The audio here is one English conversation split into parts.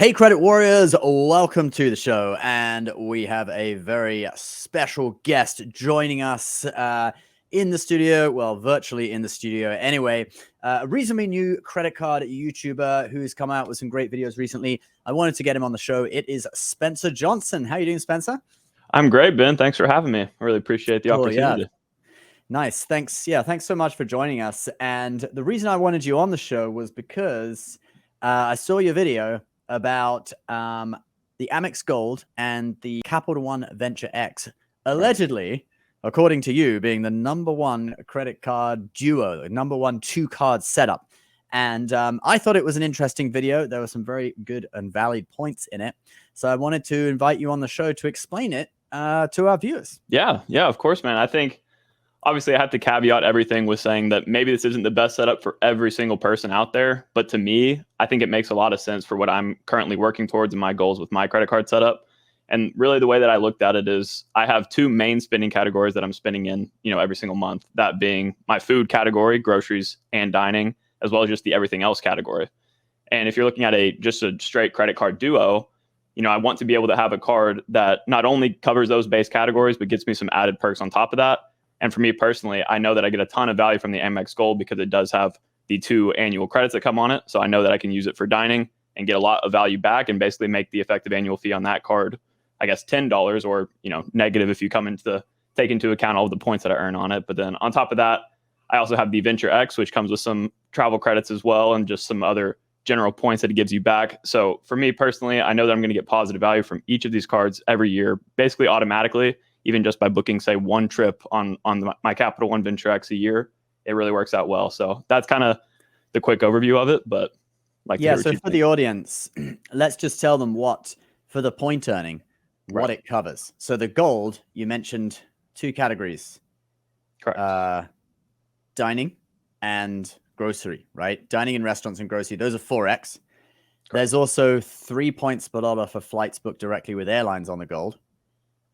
Hey, Credit Warriors, welcome to the show. And we have a very special guest joining us in the studio, well, virtually in the studio anyway. A reasonably new credit card YouTuber who's come out with some great videos recently. I wanted to get him on the show. It is Spencer Johnson. How are you doing, Spencer? I'm great, Ben. Thanks for having me. I really appreciate the Oh, yeah. opportunity. Nice. Thanks. Yeah, thanks so much for joining us. And the reason I wanted you on the show was because I saw your video about the Amex Gold and the Capital One Venture X, allegedly, according to you, being the #1 credit card duo, the #1 two-card setup. And I thought it was an interesting video. There were some very good and valid points in it. So I wanted to invite you on the show to explain it to our viewers. Yeah, of course, man. I think obviously I have to caveat everything with saying that maybe this isn't the best setup for every single person out there. But to me, I think it makes a lot of sense for what I'm currently working towards and my goals with my credit card setup. And really the way that I looked at it is I have two main spending categories that I'm spending in, every single month, that being my food category, groceries and dining, as well as just the everything else category. And if you're looking at just a straight credit card duo, I want to be able to have a card that not only covers those base categories, but gets me some added perks on top of that. And for me personally, I know that I get a ton of value from the Amex Gold because it does have the 2 annual credits that come on it. So I know that I can use it for dining and get a lot of value back and basically make the effective annual fee on that card, I guess, $10 or, negative if you take into account all of the points that I earn on it. But then on top of that, I also have the Venture X, which comes with some travel credits as well and just some other general points that it gives you back. So for me personally, I know that I'm going to get positive value from each of these cards every year, basically automatically, even just by booking, say, one trip on my Capital One Venture X a year. It really works out well. So that's kind of the quick overview of it. But so for the audience, let's just tell them for the point earning, what it covers. So the gold, you mentioned 2 categories. Correct. Dining and grocery, right? Dining in restaurants and grocery, those are 4x. Correct. There's also 3 points per dollar for flights booked directly with airlines on the gold.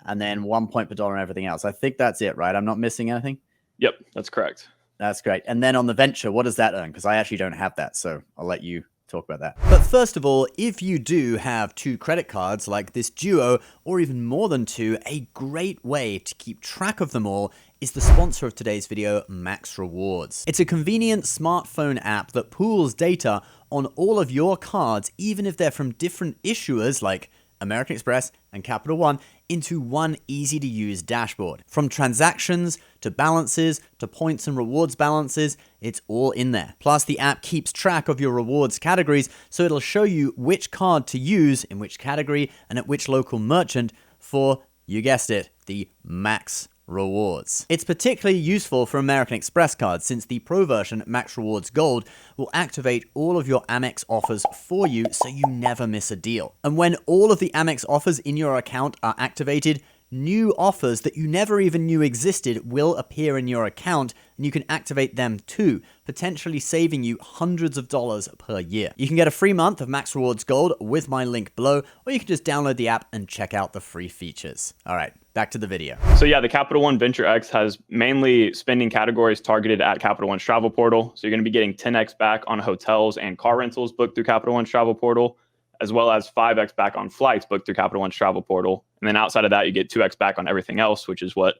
And then 1 point per dollar on everything else. I think that's it, right? I'm not missing anything? Yep, that's correct. That's great. And then on the venture, what does that earn? Because I actually don't have that, so I'll let you talk about that. But first of all, if you do have 2 credit cards like this duo, or even more than 2, a great way to keep track of them all is the sponsor of today's video, Max Rewards. It's a convenient smartphone app that pools data on all of your cards, even if they're from different issuers like American Express and Capital One, into one easy-to-use dashboard. From transactions to balances to points and rewards balances, it's all in there. Plus, the app keeps track of your rewards categories, so it'll show you which card to use in which category and at which local merchant for, you guessed it, the Max Rewards. It's particularly useful for American Express cards since the Pro version, Max Rewards Gold, will activate all of your Amex offers for you so you never miss a deal. And when all of the Amex offers in your account are activated, new offers that you never even knew existed will appear in your account, and you can activate them too, potentially saving you hundreds of dollars per year. You can get a free month of Max Rewards Gold with my link below, or you can just download the app and check out the free features. All right, back to the video. So yeah, the Capital One Venture X has mainly spending categories targeted at Capital One's travel portal. So you're going to be getting 10x back on hotels and car rentals booked through Capital One's travel portal, as well as 5x back on flights booked through Capital One's travel portal. And then outside of that, you get 2x back on everything else, which is why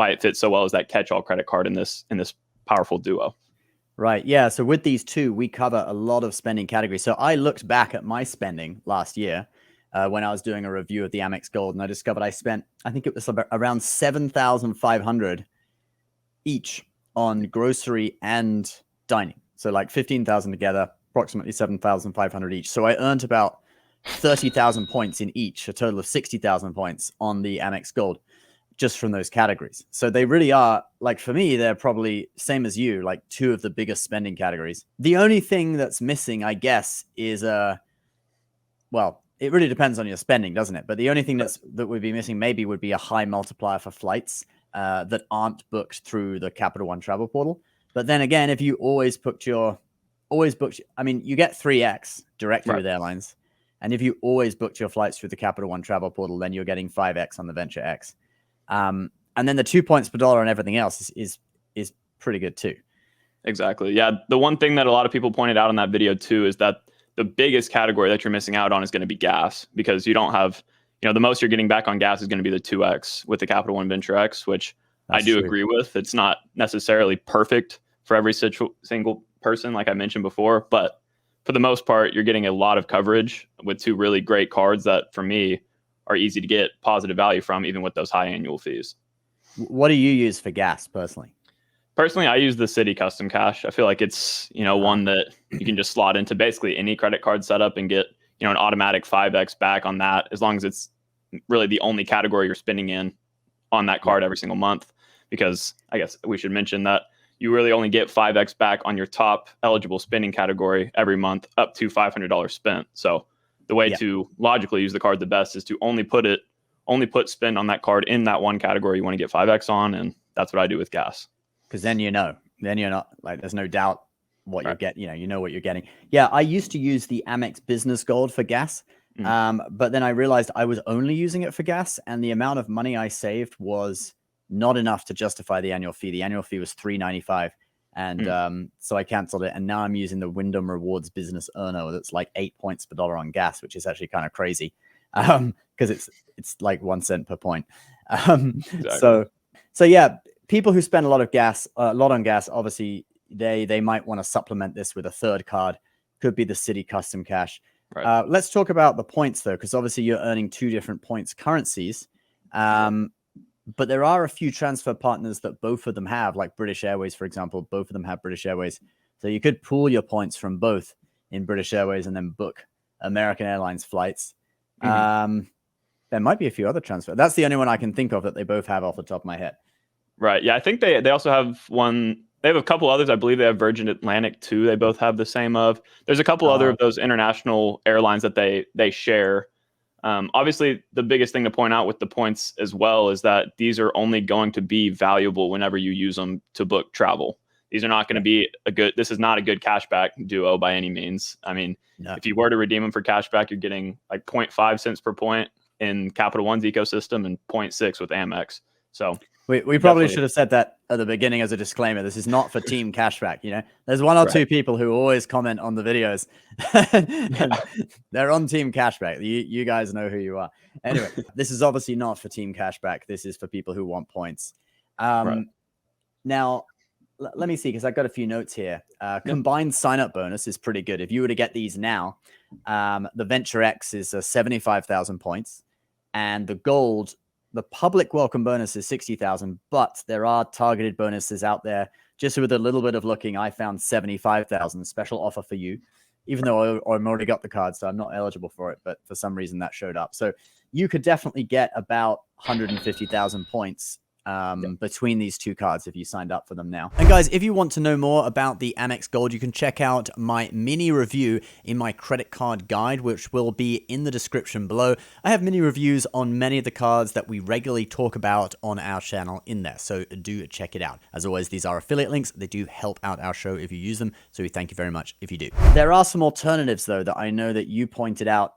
it fits so well as that catch-all credit card in this powerful duo. Right. Yeah. So with these 2, we cover a lot of spending categories. So I looked back at my spending last year when I was doing a review of the Amex Gold, and I discovered I spent, I think it was around $7,500 each on grocery and dining. So like 15,000 together, approximately 7,500 each. So I earned about 30,000 points in each, a total of 60,000 points on the Amex Gold just from those categories. So they really are, like for me, they're probably same as you, like 2 of the biggest spending categories. The only thing that's missing, I guess, is well, it really depends on your spending, doesn't it? But the only thing that would be missing maybe would be a high multiplier for flights that aren't booked through the Capital One travel portal. But then again, if you always booked, I mean, you get 3x directly with airlines. And if you always booked your flights through the Capital One travel portal, then you're getting 5x on the Venture X. And then the 2 points per dollar and everything else is pretty good too. Exactly. Yeah. The one thing that a lot of people pointed out in that video too is that the biggest category that you're missing out on is going to be gas, because you don't have, the most you're getting back on gas is going to be the 2x with the Capital One Venture X, which I That's do true. agree with. It's not necessarily perfect for every single person, like I mentioned before, but for the most part, you're getting a lot of coverage with two really great cards that, for me, are easy to get positive value from, even with those high annual fees. What do you use for gas personally? Personally, I use the City Custom Cash. I feel like it's, one that you can just slot into basically any credit card setup and get, an automatic 5x back on that, as long as it's really the only category you're spending in on that card every single month. Because I guess we should mention that you really only get 5x back on your top eligible spending category every month up to $500 spent. So the way to logically use the card the best is to only put spend on that card in that one category you want to get 5x on. And that's what I do with gas. Because then you're not like, there's no doubt what you're getting. You know what you're getting. Yeah, I used to use the Amex Business Gold for gas, but then I realized I was only using it for gas, and the amount of money I saved was not enough to justify the annual fee. The annual fee was $3.95, and so I canceled it. And now I'm using the Wyndham Rewards Business Earner that's like 8 points per dollar on gas, which is actually kind of crazy, because it's like 1 cent per point. So yeah. People who spend a lot on gas, obviously they might want to supplement this with a third card. Could be the City Custom Cash. Right. Let's talk about the points though, because obviously you're earning two different points currencies. But there are a few transfer partners that both of them have, like British Airways, for example. Both of them have British Airways. So you could pool your points from both in British Airways and then book American Airlines flights. There might be a few other transfers. That's the only one I can think of that they both have off the top of my head. Right. Yeah, I think they also have one. They have a couple others. I believe they have Virgin Atlantic too. They both have the same of. There's a couple other of those international airlines that they share. Obviously, the biggest thing to point out with the points as well is that these are only going to be valuable whenever you use them to book travel. These are not going to be this is not a good cashback duo by any means. I mean, if you were to redeem them for cashback, you're getting like 0.5 cents per point in Capital One's ecosystem and 0.6 with Amex. So we probably should have said that at the beginning as a disclaimer. This is not for team cashback. There's one or two people who always comment on the videos. They're on team cashback. You guys know who you are. Anyway, this is obviously not for team cashback. This is for people who want points. Now, let me see, because I've got a few notes here. Combined sign-up bonus is pretty good. If you were to get these now, the Venture X is 75,000 points, and the Gold, the public welcome bonus is 60,000, but there are targeted bonuses out there. Just with a little bit of looking, I found 75,000 special offer for you, even though I'm already got the card, so I'm not eligible for it. But for some reason that showed up. So you could definitely get about 150,000 points between these two cards if you signed up for them now. And guys, if you want to know more about the Amex Gold, you can check out my mini review in my credit card guide, which will be in the description below. I have mini reviews on many of the cards that we regularly talk about on our channel in there, so do check it out. As always, these are affiliate links. They do help out our show if you use them, so we thank you very much if you do. There are some alternatives though that I know that you pointed out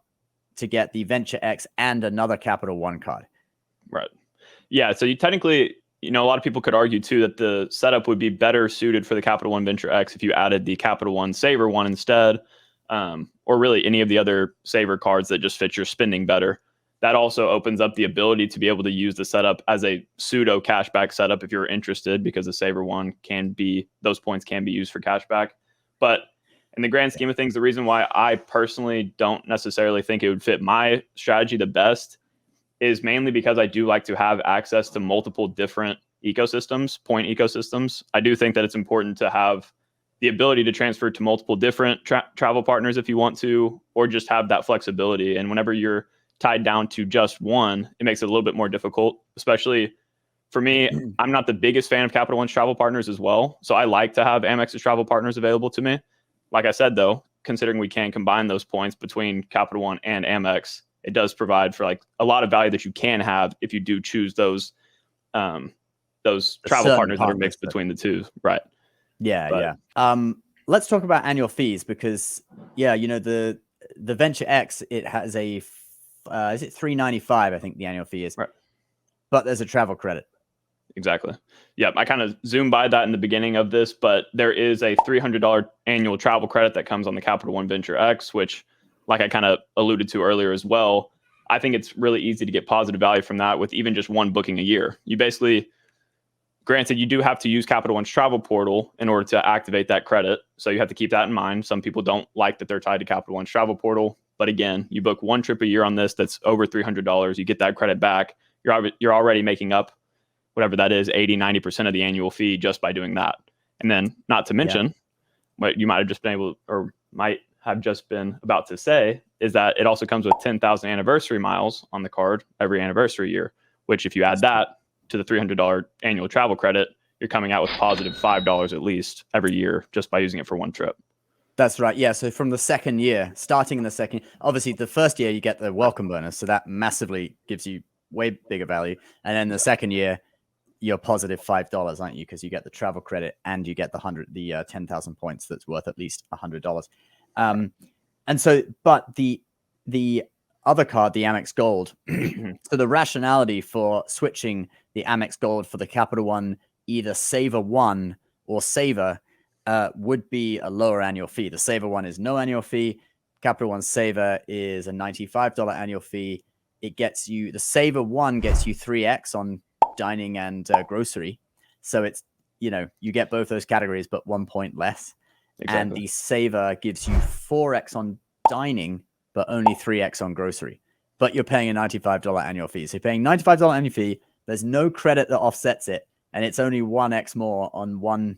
to get the Venture X and another Capital One card. Right. Yeah, so you technically, a lot of people could argue too that the setup would be better suited for the Capital One Venture X if you added the Capital One Saver one instead, or really any of the other Saver cards that just fit your spending better. That also opens up the ability to be able to use the setup as a pseudo cashback setup if you're interested, because the Saver one those points can be used for cashback. But in the grand scheme of things, the reason why I personally don't necessarily think it would fit my strategy the best is mainly because I do like to have access to multiple different ecosystems, point ecosystems. I do think that it's important to have the ability to transfer to multiple different travel partners if you want to, or just have that flexibility. And whenever you're tied down to just one, it makes it a little bit more difficult, especially for me. I'm not the biggest fan of Capital One's travel partners as well. So I like to have Amex's travel partners available to me. Like I said, though, considering we can combine those points between Capital One and Amex, it does provide for like a lot of value that you can have if you do choose those travel partners that are mixed between the two. Right. Yeah. Let's talk about annual fees, because the Venture X, it has a is it $3.95? I think the annual fee is, right. But there's a travel credit. Exactly. Yep. I kind of zoomed by that in the beginning of this, but there is a $300 annual travel credit that comes on the Capital One Venture X, which, like I kind of alluded to earlier as well, I think it's really easy to get positive value from that with even just one booking a year. You basically, granted, you do have to use Capital One's travel portal in order to activate that credit. So you have to keep that in mind. Some people don't like that they're tied to Capital One's travel portal. But again, you book one trip a year on this that's over $300. You get that credit back. You're already making up whatever that is, 80-90% of the annual fee just by doing that. And then not to mention what you might have just been able, or might have just been about to say, is that it also comes with 10,000 anniversary miles on the card every anniversary year, which if you add that to the $300 annual travel credit, you're coming out with positive $5 at least every year just by using it for one trip. That's right. Yeah. So from the second year, starting in the second, obviously the first year you get the welcome bonus. So that massively gives you way bigger value. And then the second year, you're positive $5, aren't you? Because you get the travel credit and you get the 10,000 points that's worth at least $100. And so, but the other card, the Amex Gold, so the rationality for switching the Amex Gold for the Capital One, either Saver One or Saver, would be a lower annual fee. The Saver One is no annual fee. Capital One Saver is a $95 annual fee. It gets you, the Saver One gets you 3x on dining and grocery. So it's, you get both those categories, but 1 point less. Exactly. And the Saver gives you 4x on dining, but only 3x on grocery. But you're paying a $95 annual fee. So you're paying $95 annual fee. There's no credit that offsets it. And it's only 1x more on one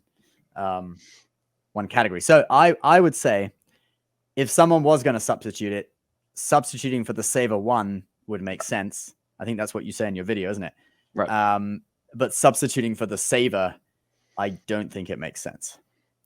category. So I would say if someone was going to substitute it, substituting for the Saver One would make sense. I think that's what you say in your video, isn't it? Right. But substituting for the Saver, I don't think it makes sense.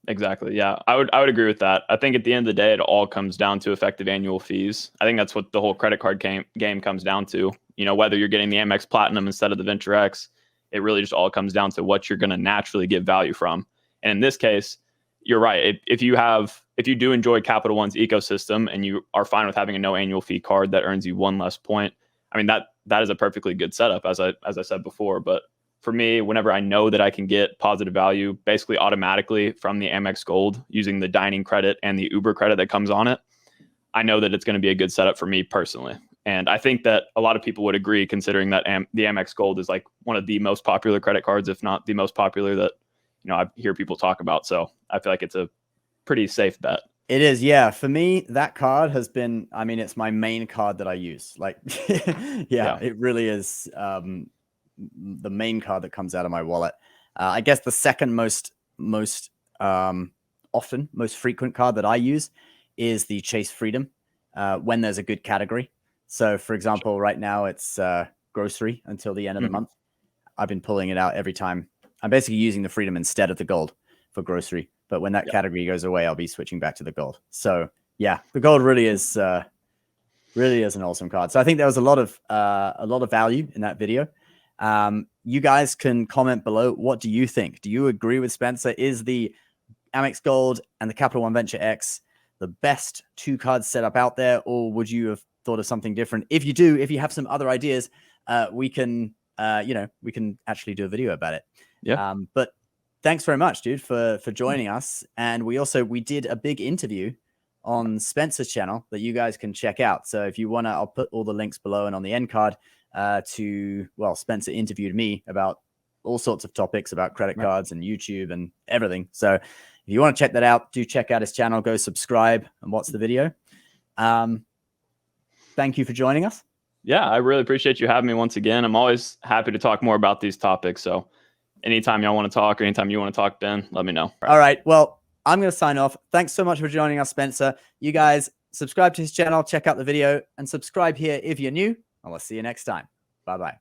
Exactly. Yeah, I would agree with that. I think at the end of the day, it all comes down to effective annual fees. I think that's what the whole credit card game comes down to. Whether you're getting the Amex Platinum instead of the Venture X, it really just all comes down to what you're going to naturally get value from. And in this case, you're right. If you do enjoy Capital One's ecosystem and you are fine with having a no annual fee card that earns you one less point, I mean, that is a perfectly good setup, as I said before. But for me, whenever I know that I can get positive value basically automatically from the Amex Gold using the dining credit and the Uber credit that comes on it, I know that it's going to be a good setup for me personally. And I think that a lot of people would agree, considering that the Amex Gold is like one of the most popular credit cards, if not the most popular that I hear people talk about. So I feel like it's a pretty safe bet. It is, yeah. For me, that card has been, I mean, it's my main card that I use. Like, yeah, it really is the main card that comes out of my wallet. I guess the second most often, most frequent card that I use is the Chase Freedom when there's a good category. So, for example, right now it's grocery until the end of the month. I've been pulling it out every time. I'm basically using the Freedom instead of the Gold for grocery. But when that category goes away, I'll be switching back to the Gold. So yeah, the Gold really is an awesome card. So I think there was a lot of value in that video. You guys can comment below. What do you think? Do you agree with Spencer? Is the Amex Gold and the Capital One Venture X the best two card setup out there, or would you have thought of something different? If you do, if you have some other ideas, we can actually do a video about it. Yeah. But thanks very much, dude, for joining us. And we did a big interview on Spencer's channel that you guys can check out. So if you want to, I'll put all the links below and on the end card Spencer interviewed me about all sorts of topics about credit cards and YouTube and everything. So if you want to check that out, do check out his channel, go subscribe and watch the video. Thank you for joining us. Yeah, I really appreciate you having me once again. I'm always happy to talk more about these topics. So anytime y'all want to talk or anytime you want to talk, Ben, let me know. All right. Well, I'm going to sign off. Thanks so much for joining us, Spencer. You guys subscribe to his channel, check out the video, and subscribe here if you're new. And we'll see you next time. Bye-bye.